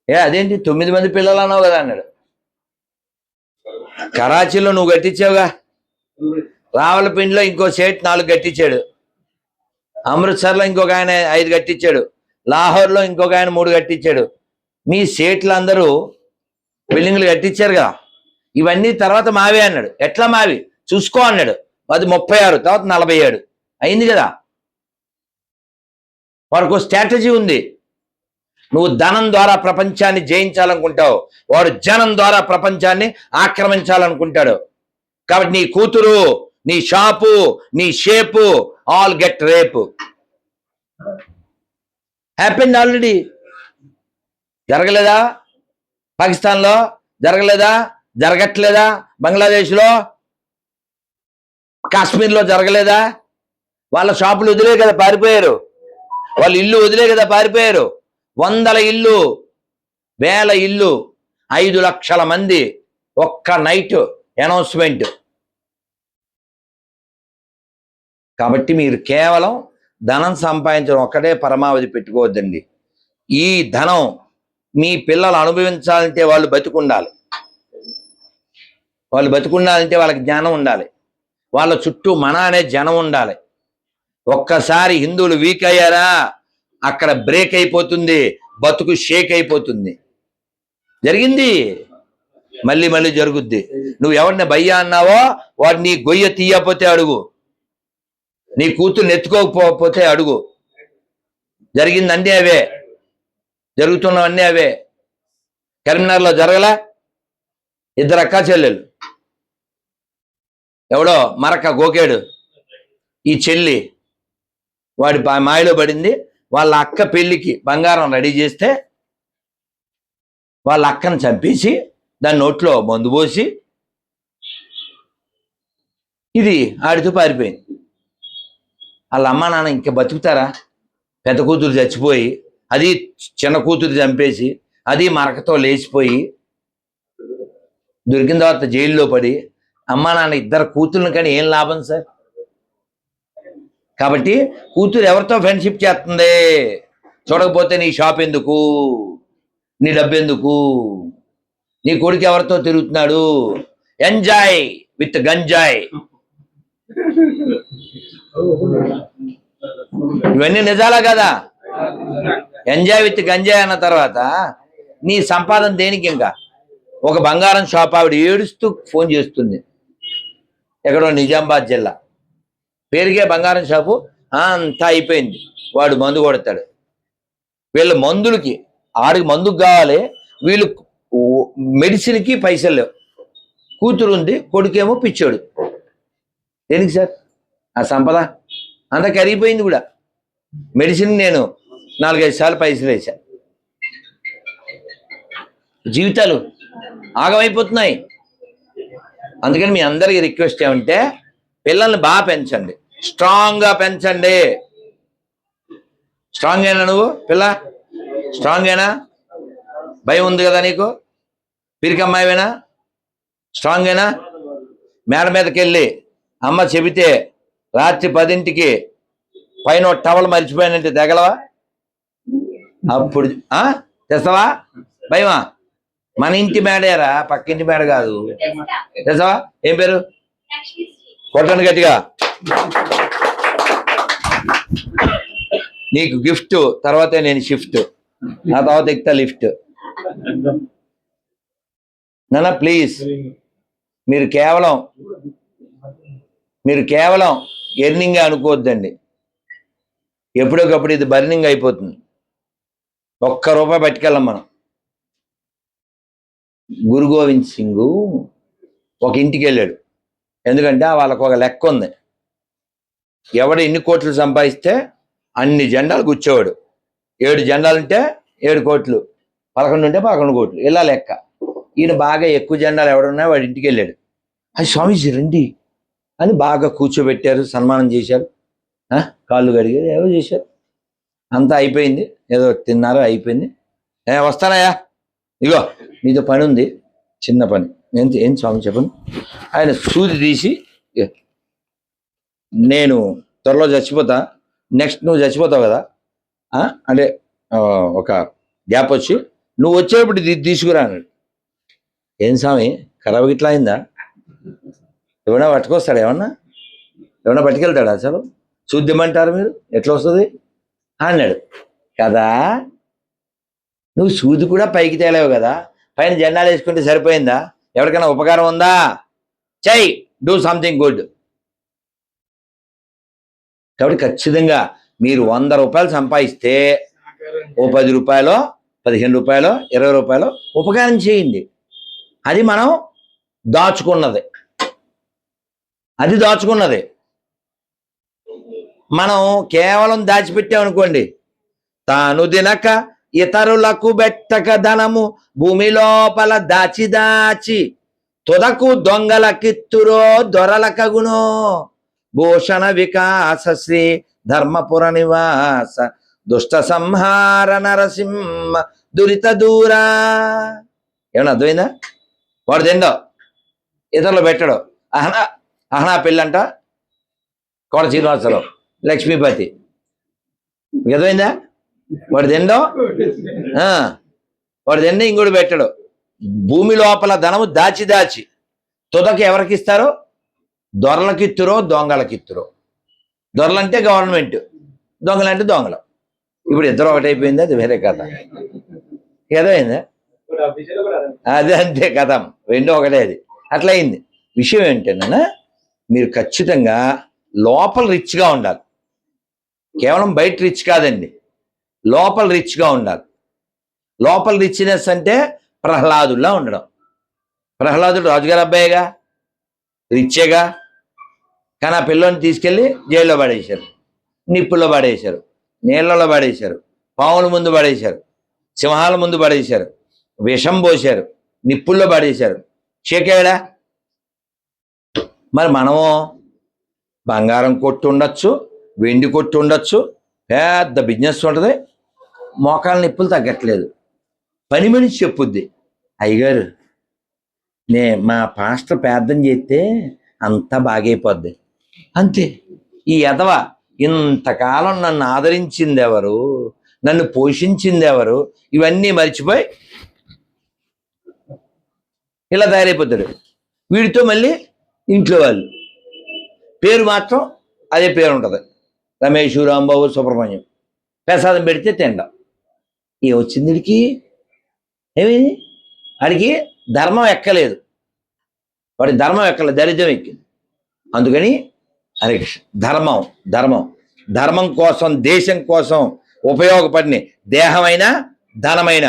అదేంటి 9 మంది పిల్లలు అన్నావు కదా అన్నాడు. కరాచీలో నువ్వు కట్టించావుగా, రావలపిండిలో ఇంకో సేట్ 4 కట్టించాడు, అమృత్సర్లో ఇంకొక ఆయన 5 కట్టించాడు, లాహోర్లో ఇంకొక ఆయన 3 కట్టించాడు. మీ సేట్లు అందరూ బిల్డింగ్లు కట్టించారు కదా, ఇవన్నీ తర్వాత మావే అన్నాడు. ఎట్లా మావి చూసుకో అన్నాడు. అది 36, తర్వాత 47 అయింది కదా. వాడికి స్ట్రాటజీ ఉంది. నువ్వు ధనం ద్వారా ప్రపంచాన్ని జయించాలనుకుంటావు, వాడు జనం ద్వారా ప్రపంచాన్ని ఆక్రమించాలనుకుంటాడు. కాబట్టి నీ కూతురు, నీ షాపు, నీ shape all get rape. Happened already. జరగలేదా? పాకిస్తాన్లో జరగలేదా? జరగట్లేదా? బంగ్లాదేశ్లో, కాశ్మీర్లో జరగలేదా? వాళ్ళ షాపులు వదిలే కదా పారిపోయారు, వాళ్ళ ఇల్లు వదిలే కదా పారిపోయారు. 100 ఇల్లు, 1000 ఇల్లు, 5 లక్షల మంది ఒక్క నైట్ అనౌన్స్మెంట్. కాబట్టి మీరు కేవలం ధనం సంపాదించడం ఒక్కటే పరమావధి పెట్టుకోవద్దండి. ఈ ధనం మీ పిల్లలు అనుభవించాలంటే వాళ్ళు బతికుండాలి. వాళ్ళు బతికుండాలంటే వాళ్ళకి జ్ఞానం ఉండాలి, వాళ్ళ చుట్టూ మన అనే జనం ఉండాలి. ఒక్కసారి హిందువులు వీక్ అయ్యారా అక్కడ బ్రేక్ అయిపోతుంది, బతుకు షేక్ అయిపోతుంది. జరిగింది, మళ్ళీ మళ్ళీ జరుగుద్ది. నువ్వు ఎవరిని భయ్యా అన్నావో వాడు నీ గొయ్య తీయకపోతే అడుగు, నీ కూతుర్ని ఎత్తుకోకపోతే అడుగు. జరిగిందన్నీ అవే, జరుగుతున్నవన్నీ అవే. కరీంనగర్లో జరగలే, 2 అక్కా చెల్లెలు, ఎవడో మరక గోకేడు, ఈ చెల్లి వాడి మాయలో పడింది. వాళ్ళ అక్క పెళ్లికి బంగారం రెడీ చేస్తే వాళ్ళ అక్కను చంపేసి దాని నోట్లో మందు పోసి ఇది ఆడితో పారిపోయింది. వాళ్ళ అమ్మ నాన్న ఇంకా బతుకుతారా? పెద్ద కూతురు చచ్చిపోయి, అది చిన్న కూతురు చంపేసి, అది మరకతో లేచిపోయి, దొరికిన తర్వాత జైల్లో పడి, అమ్మ నాన్న 2 కూతుర్ని కానీ ఏం లాభం సార్? కాబట్టి కూతురు ఎవరితో ఫ్రెండ్షిప్ చేస్తుంది? చూడకపోతే నీ షాప్ ఎందుకు, నీ డబ్బు ఎందుకు? నీ కొడుకు ఎవరితో తిరుగుతున్నాడు? Enjoy with ganjai. ఇవన్నీ నిజాలా కదా? ఎంజాయ్ విత్ గంజాయ్ అన్న తర్వాత నీ సంపాదన దేనికి? ఇంకా ఒక బంగారం షాప్ ఆవిడ ఏడుస్తూ ఫోన్ చేస్తుంది, ఎక్కడో నిజామాబాద్ జిల్లా, పేరుగే బంగారం షాపు, అంతా అయిపోయింది, వాడు మందు కొడతాడు. వీళ్ళ మందులకి, ఆడికి మందుకు కావాలి, వీళ్ళు మెడిసిన్కి పైసలు లేవు. కూతురు ఉంది, కొడుకేమో పిచ్చోడు. దేనికి సార్ ఆ సంపద? అంతా కరిగిపోయింది కూడా. మెడిసిన్ నేను 4-5 సార్లు పైసలు వేసా. జీవితాలు ఆగమైపోతున్నాయి. అందుకని మీ అందరికీ రిక్వెస్ట్ ఏమంటే, పిల్లల్ని బాగా పెంచండి, స్ట్రాంగ్గా పెంచండి. స్ట్రాంగ్ అయినా నువ్వు పిల్ల? స్ట్రాంగ్ అయినా? భయం ఉంది కదా నీకు? పిరికమ్మాయివేనా? స్ట్రాంగ్ అయినా? మేడ మీదకి వెళ్ళి అమ్మ చెబితే రాత్రి 10ంటికి పైన టవల్ మర్చిపోయానంటే తెగలవా? అప్పుడు తెస్తావా? భయమా? మన ఇంటి మేడేరా, పక్కింటి మేడ కాదు. తెస్తావా? ఏం పేరు? కొట్టండి గట్టిగా. నీకు గిఫ్ట్ తర్వాతే నేను షిఫ్ట్, ఆ తర్వాత ఎక్కుతా లిఫ్ట్. నాన్న ప్లీజ్, మీరు కేవలం ఎర్నింగ్ అనుకోవద్దండి. ఎప్పుడొకప్పుడు ఇది బర్నింగ్ అయిపోతుంది. ₹1 పట్టుకెళ్ళం మనం. గురు గోవింద్ సింగ్ ఒక ఇంటికి వెళ్ళాడు, ఎందుకంటే వాళ్ళకు ఒక లెక్క ఉంది. ఎవడు ఎన్ని కోట్లు సంపాదిస్తే అన్ని జెండాలు కూర్చోవాడు. 7 జెండాలుంటే 7 కోట్లు, 11 ఉంటే 11 కోట్లు, ఇలా లెక్క. ఈయన బాగా ఎక్కువ జెండాలు ఎవడున్నా వాడి ఇంటికి వెళ్ళాడు. అది స్వామీజీ రండి అని బాగా కూర్చోబెట్టారు, సన్మానం చేశారు, కాళ్ళు కడిగారు, ఏవో చేశారు. అంతా అయిపోయింది, ఏదో తిన్నారు, అయిపోయింది. వస్తానయ్యా, ఇగో నీతో పని ఉంది, చిన్న పని. ఏం స్వామి చెప్పండి. ఆయన సూది తీసి, నేను త్వరలో చచ్చిపోతా, నెక్స్ట్ నువ్వు చచ్చిపోతావు కదా అంటే ఒక గ్యాప్ వచ్చి నువ్వు వచ్చేటప్పుడు ఇది తీసుకురా అన్నాడు. ఏం స్వామి ఖరాబ్ ఇట్లా అయిందా? ఏమన్నా పట్టుకొస్తాడు? ఏమన్నా పట్టుకెళ్తాడా? అసలు చూద్దామంటారు మీరు, ఎట్లా వస్తుంది అన్నాడు కదా. నువ్వు సూది కూడా పైకి తేలేవు కదా, పైన జెండాలు వేసుకుంటే సరిపోయిందా? ఎవరికైనా ఉపకారం ఉందా? చెయ్యి, డూ సంథింగ్ గుడ్. కాబట్టి ఖచ్చితంగా మీరు 100 రూపాయలు సంపాదిస్తే ఓ 10 రూపాయలు, 15 రూపాయలు, 20 రూపాయలు ఉపకారం చేయండి. అది మనం దాచుకున్నది, అది దాచుకున్నది. మనం కేవలం దాచిపెట్టామనుకోండి, తాను తినక ఇతరులకు బెట్టక ధనము భూమి లోపల దాచి దాచి తుదకు దొంగలకిత్తురో దొరలకగునో భూషణ వికాస శ్రీ ధర్మపుర నివాస దుష్ట సంహార నరసింహ దురిత దూరా. ఏమన్నా అర్థమైందా? వాడు తిండో, ఇతరులు పెట్టడు. అహనా పెళ్ళంట కోట శ్రీనివాసరావు, లక్ష్మీపతి. అర్థమైందా? వాడు తిండో, వాడు తిండి ఇంకోటి పెట్టడు. భూమి లోపల ధనము దాచి దాచి తుదకు ఎవరికి ఇస్తారో, దొరలకిత్తురో దొంగలకిత్తురో. దొరలంటే గవర్నమెంట్, దొంగలంటే దొంగలు. ఇప్పుడు ఇద్దరు ఒకటైపోయింది, అది వేరే కథ. ఏదైందా? అదే అంతే కథ, రెండో ఒకటే. అది అట్లా అయింది. విషయం ఏంటన్నా, మీరు ఖచ్చితంగా లోపల రిచ్గా ఉండాలి. కేవలం బయట రిచ్ కాదండి, లోపల రిచ్గా ఉండాలి. లోపల రిచ్నెస్ అంటే ప్రహ్లాదుల్లా ఉండడం. ప్రహ్లాదుడు రాజుగారు అబ్బాయిగా, రిచ్చేగా. కానీ ఆ పిల్లోని తీసుకెళ్ళి జైల్లో పడేశారు, నిప్పుల్లో పడేశారు, నీళ్ళలో పడేశారు, పావుల ముందు పడేశారు, సింహాల ముందు పడేశారు, విషం పోశారు, నిప్పుల్లో పడేశారు. షేకేడా? మరి మనము బంగారం కొట్టు ఉండొచ్చు, వెండి కొట్టు ఉండొచ్చు, పెద్ద బిజినెస్ ఉంటుంది, మోకాళ్ళ నిప్పులు తగ్గట్లేదు. పని మనిషి చెప్పుద్ది, అయ్యగారు మా పాస్టర్ ప్రార్థన చేస్తే అంతా బాగైపోద్ది. అంతే. ఈ ఎదవ ఇంతకాలం నన్ను ఆదరించింది ఎవరు, నన్ను పోషించింది ఎవరు, ఇవన్నీ మర్చిపోయి ఇలా తయారైపోతాడు. వీడితో మళ్ళీ ఇంట్లో వాళ్ళు పేరు మాత్రం అదే పేరు ఉంటుంది, రమేష్, రాంబాబు, సుబ్రహ్మణ్యం. ప్రసాదం పెడితే తిండం. ఏమొచ్చింది వీడికి? ఏమైంది? వాడికి ధర్మం ఎక్కలేదు, వాడి ధర్మం ఎక్కలేదు, దరిద్రం ఎక్కింది. అందుకని హరే కృష్ణ, ధర్మం ధర్మం ధర్మం కోసం, దేశం కోసం ఉపయోగపడిన దేహమైన ధనమైన